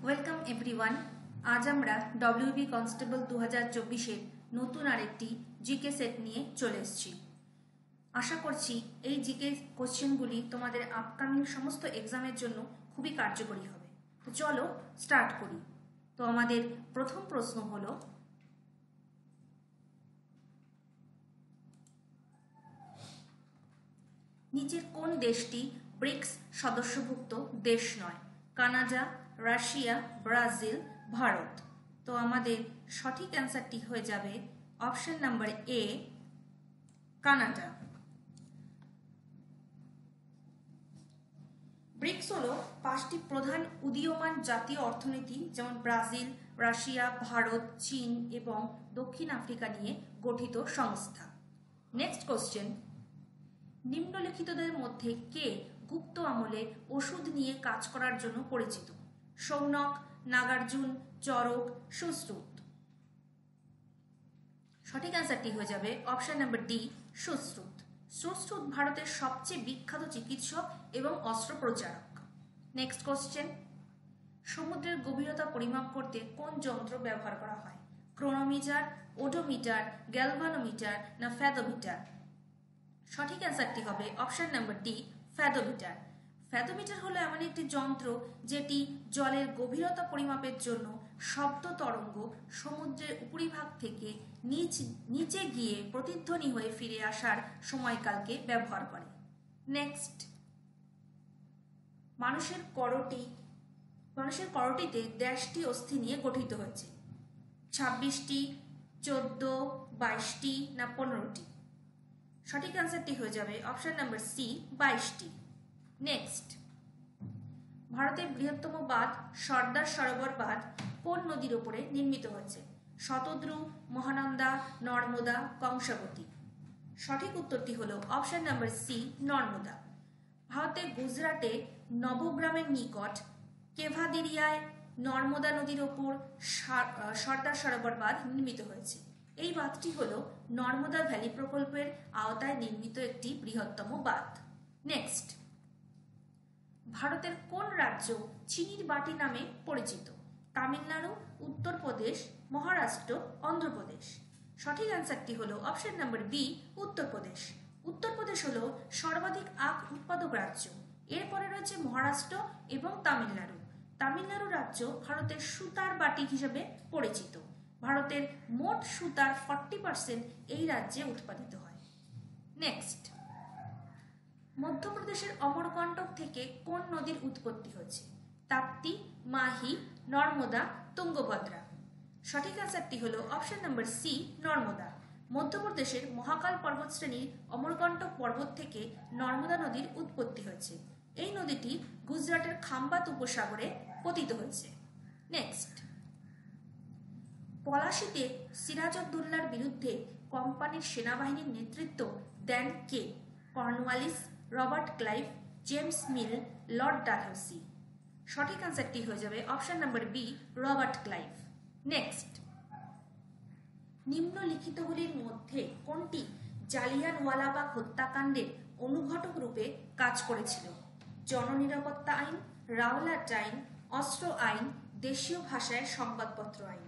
Welcome everyone. আজ আমরা WB constable 2024-এর নতুন আরেকটি জিকে সেট নিয়ে চলে এসেছি। আশা করছি এই জিকে কোশ্চেনগুলি তোমাদের আপকামিং সমস্ত এক্সামের জন্য খুবই কার্যকরী হবে। তো চলো স্টার্ট করি। তো আমাদের প্রথম প্রশ্ন হলো, নিচের কোন দেশটি ব্রিক্স সদস্যভুক্ত দেশ নয়? Canada, Russia, Brazil, Bharat. তো আমাদের সঠিক অ্যান্সারটি হয়ে যাবে option number A, Canada. BRICS হলো 5টি প্রধান উদীয়মান জাতীয় অর্থনীতি, যেমন ব্রাজিল, রাশিয়া, ভারত, চীন এবং দক্ষিণ আফ্রিকা নিয়ে গঠিত সংস্থা। নেক্সট কোশ্চেন, নিম্নলিখিতদের মধ্যে কে গুপ্ত আমলে ওষুধ নিয়ে কাজ করার জন্য পরিচিত? শৌনক, নাগার্জুন, চরক, সুশ্রুত। সঠিক অ্যান্সারটি হয়ে যাবে option number D, Sushruta. Sushruta ভারতের সবচেয়ে বিখ্যাত চিকিৎসক এবং অস্ত্রোপচারক। নেক্সট কোশ্চেন, সমুদ্রের গভীরতা পরিমাপ করতে কোন যন্ত্র ব্যবহার করা হয়? ক্রোনোমিটার, ওডোমিটার, গ্যালভানোমিটার না ফ্যাথোমিটার? সঠিক অ্যান্সারটি হবে অপশন নাম্বার ডি, ফ্যাথোমিটার। ফ্যাথোমিটার হলো এমন একটি যন্ত্র যেটি জলের গভীরতা পরিমাপের জন্য শব্দ তরঙ্গ সমুদ্রের উপরিভাগ থেকে নিচে গিয়ে প্রতিধ্বনি হয়ে ফিরে আসার সময়কালকে ব্যবহার করে। নেক্সট, মানুষের করটিতে 10টি অস্থি নিয়ে গঠিত হয়েছে? 26টি, 14, 22টি না 15টি? সঠিক অ্যান্সারটি হয়ে যাবে অপশন নাম্বার সি, 22টি। নেক্সট, ভারতের বৃহত্তম বাঁধ সর্দার সরোবর বাঁধ কোন নদীর উপরে নির্মিত হয়েছে? শতদ্রু, মহানন্দা, নর্মদা, কংসাবতী? সঠিক উত্তরটি হলো অপশন নাম্বার সি, নর্মদা। ভারতের গুজরাটে নবগ্রামের নিকট কেভাদিরিয়ায় নর্মদা নদীর ওপর সর্দার সরোবর বাঁধ নির্মিত হয়েছে। এই বাঁধটি হল নর্মদা ভ্যালি প্রকল্পের আওতায় নির্মিত একটি বৃহত্তম বাঁধ। নেক্সট, ভারতের কোন রাজ্য চিনির বাটি নামে পরিচিত? তামিলনাড়ু, উত্তরপ্রদেশ, মহারাষ্ট্র, অন্ধ্রপ্রদেশ? সঠিক অ্যান্সারটি হলো option number B, Uttar Pradesh. Uttar Pradesh হলো সর্বাধিক আখ উৎপাদক রাজ্য। এরপরে রয়েছে মহারাষ্ট্র এবং তামিলনাড়ু। তামিলনাড়ু রাজ্য ভারতের সুতার বাটি হিসেবে পরিচিত। ভারতের মোট সুতার 40% এই রাজ্যে উৎপাদিত হয়। নেক্সট, মধ্যপ্রদেশের অমরকন্টক থেকে কোন নদীর উৎপত্তি হয়েছে? তাপ্তি, মাহি, নর্মদা, তুঙ্গভদ্রা? সঠিক অ্যান্সারটি হলো অপশন নাম্বার সি, নর্মদা। মধ্যপ্রদেশের মহাকাল পর্বতশ্রেণীর অমরকন্টক পর্বত থেকে নর্মদা নদীর উৎপত্তি হয়েছে। এই নদীটি গুজরাটের খাম্বাত উপসাগরে পতিত হয়েছে। নেক্সট, পলাশীতে সিরাজউদ্দৌলার বিরুদ্ধে কোম্পানির সেনাবাহিনীর নেতৃত্ব দেন কে? Cornwallis, Robert Clive, James Mill, Lord Dalhousie? সঠিক অ্যান্সারটি হয়ে যাবে option number B, Robert Clive. Next, নিম্নলিখিতগুলির মধ্যে কোনটি জালিয়ানওয়ালাবাগ হত্যাকাণ্ডের অনুঘটক রূপে কাজ করেছিল? জননিরাপত্তা আইন, রাওলাট আইন, অস্ত্র আইন, দেশীয় ভাষায় সংবাদপত্র আইন?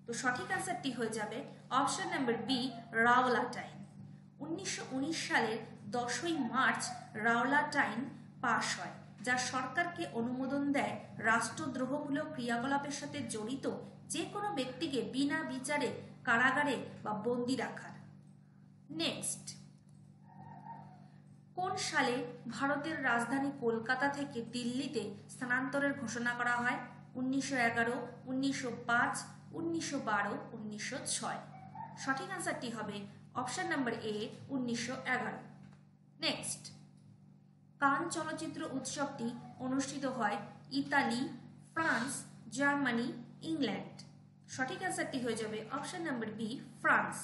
তো সঠিক অ্যান্সারটি হয়ে যাবে অপশন নাম্বার বি, রাওলাট আইন। 1919 সালের 10ই মার্চ রাওলাট আইন পাশ হয়, যা সরকারকে অনুমোদন দেয় রাষ্ট্রদ্রোহমূলক ক্রিয়াকলাপের সাথে জড়িত যে কোনো ব্যক্তিকে বিনা বিচারে কারাগারে বা বন্দি রাখার। নেক্সট, কোন সালে ভারতের রাজধানী কলকাতা থেকে দিল্লিতে স্থানান্তরের ঘোষণা করা হয়? 1911, 1905, 1912, 1906? সঠিক অ্যান্সারটি হবে অপশন নাম্বার এ, 1911। নেক্সট, কান চলচ্চিত্র উৎসবটি অনুষ্ঠিত হয় ইতালি, ফ্রান্স, জার্মানি, ইংল্যান্ড? সঠিক অ্যান্সারটি হয়ে যাবে অপশন নাম্বার বি, ফ্রান্স।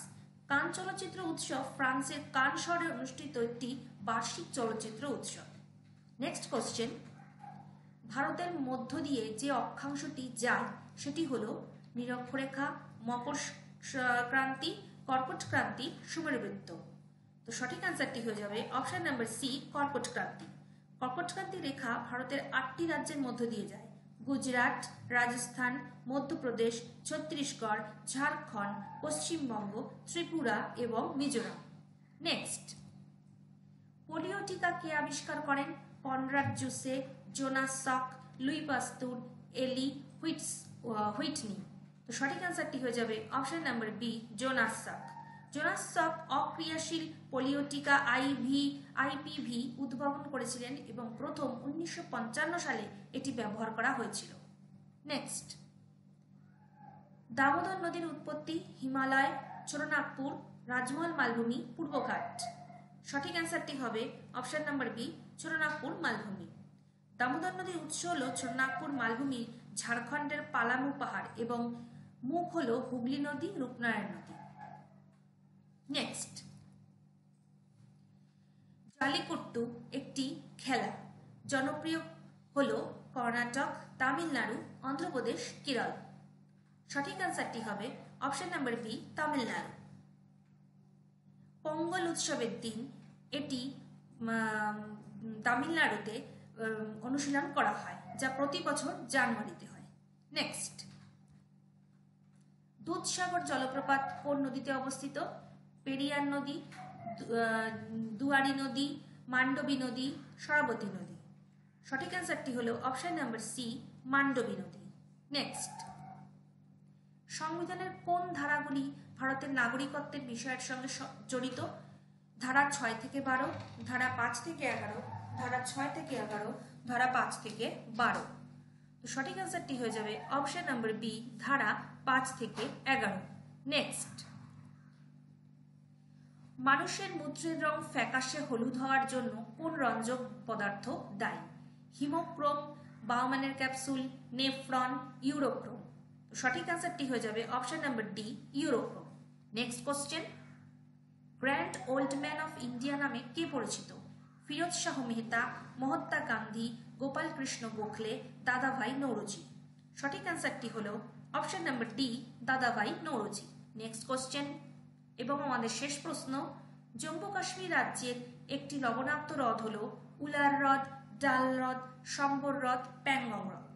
কান চলচ্চিত্র উৎসব ফ্রান্সের কান শহরে অনুষ্ঠিত একটি বার্ষিক চলচ্চিত্র উৎসব। নেক্সট কোশ্চেন, ভারতের মধ্য দিয়ে যে অক্ষাংশটি যায় সেটি হলো নিরক্ষরেখা, মকর ক্রান্তি, কর্কট ক্রান্তি, সুমেরুবৃত্ত? তো সঠিক অ্যান্সারটি হয়ে যাবে অপশন নাম্বার সি, কর্কট ক্রান্তি। কর্কট ক্রান্তি রেখা ভারতের 8টি রাজ্যের মধ্য দিয়ে যায়: গুজরাট, রাজস্থান, মধ্যপ্রদেশ, ছত্তিশগড়, ঝাড়খণ্ড, পশ্চিমবঙ্গ, ত্রিপুরা এবং মিজোরাম। নেক্সট, পোলিও টিকা কে আবিষ্কার করেন? কনরাড জুসে, জোনাস সক, লুই পাস্তুর, এলি হুইটনি। তো সঠিক অ্যান্সারটি হয়ে যাবে অপশন নাম্বার বি, জোনাস সক। জোনাস সক অক্রিয়াশীল পোলিও টিকা আইপিভি উদ্ভাবন করেছিলেন এবং প্রথম 1955 সালে এটি ব্যবহার করা হয়েছিল। নেক্সট, দামোদর নদীর উৎপত্তি হিমালয়, ছোটনাগপুর, রাজমহল মালভূমি, পূর্বঘাট। সঠিক অ্যান্সারটি হবে অপশন নাম্বার বি, ছোটনাগপুর মালভূমি। দামোদর নদীর উৎস হল ছোটনাগপুর মালভূমি, ঝাড়খণ্ডের পালামু পাহাড় এবং মুখ হল হুগলি নদী, রূপনারায়ণ নদী। নেক্সট, জালিকুট্টু একটি খেলা, জনপ্রিয় হল কর্ণাটক, তামিলনাড়ু, অন্ধ্রপ্রদেশ, কেরল। সঠিক অ্যান্সারটি হবে option number B, Tamil Nadu. Pongal উৎসবের দিন এটি তামিলনাড়ুতে অনুশীলন করা হয়, যা প্রতি বছর জানুয়ারিতে হয়। নেক্সট, দুধসাগর জলপ্রপাত কোন নদীতে অবস্থিত? পেরিয়ার নদী, দুয়ারি নদী, মান্ডবী নদী, সরাবতী নদী। সঠিক অ্যান্সারটি হলো অপশন নাম্বার সি, মান্ডবী নদী। নেক্সট, সংবিধানের কোন ধারাগুলি ভারতের নাগরিকত্বের বিষয়ের সঙ্গে জড়িত? ধারা 6 থেকে 12, ধারা 5 থেকে 11, ধারা 6 থেকে 11, ধারা 5 থেকে 12। তো সঠিক অ্যান্সারটি হয়ে যাবে অপশন নাম্বার বি, ধারা 5 থেকে 11। নেক্সট, মানুষের মূত্রের রং ফ্যাকাশে হলুদ হওয়ার জন্য কোন রঞ্জক পদার্থ দায়ী? হিমোক্রোম, বাউম্যানের ক্যাপসুল, নেফ্রন, ইউরোক্রোম। তো সঠিক অ্যান্সারটি হয়ে যাবে option number D, urochrome. Next question, grand old man of India নামে কে পরিচিত? ফিরোজ শাহ মেহতা, মহাত্মা গান্ধী, গোপাল কৃষ্ণ গোখলে, দাদাভাই নৌরোজি। সঠিক অ্যান্সারটি হলো অপশন নাম্বার ডি, দাদাভাই নৌরোজি। নেক্সট কোশ্চেন এবং আমাদের শেষ প্রশ্ন, জম্মু কাশ্মীর রাজ্যের একটি লবণাক্ত হ্রদ হল উলার হ্রদ, ডাল হ্রদ, সম্বর হ্রদ, প্যাংগং হ্রদ।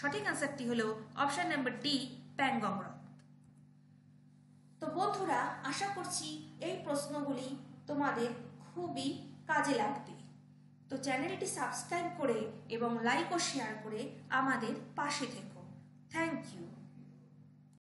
সঠিক অ্যান্সারটি হলো অপশন নাম্বার ডি, প্যাংগং হ্রদ। তো বন্ধুরা, আশা করছি এই প্রশ্নগুলি তোমাদের খুবই কাজে লাগবে। তো চ্যানেলটি সাবস্ক্রাইব করে এবং লাইক ও শেয়ার করে আমাদের পাশে থেকো। Thank you.